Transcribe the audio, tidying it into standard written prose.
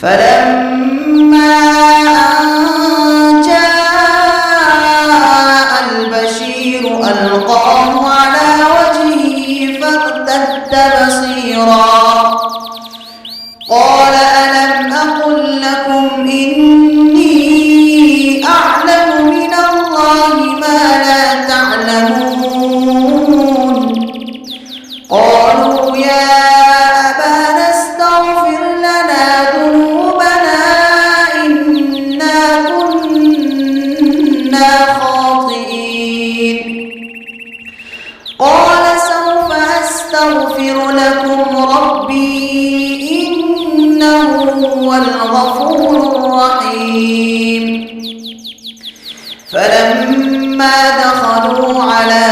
فلما أن جاء البشير ألقاه على وجهه فارتد بصيرا قال ألم أقل لكم إني أعلم من الله ما لا تعلمون قالوا يا أبانا استغفر لنا ذنوبنا إنا كنا خاطئين قال سوف أستغفر لكم ربي إنه هو الغفور الرحيم فلما دخلوا على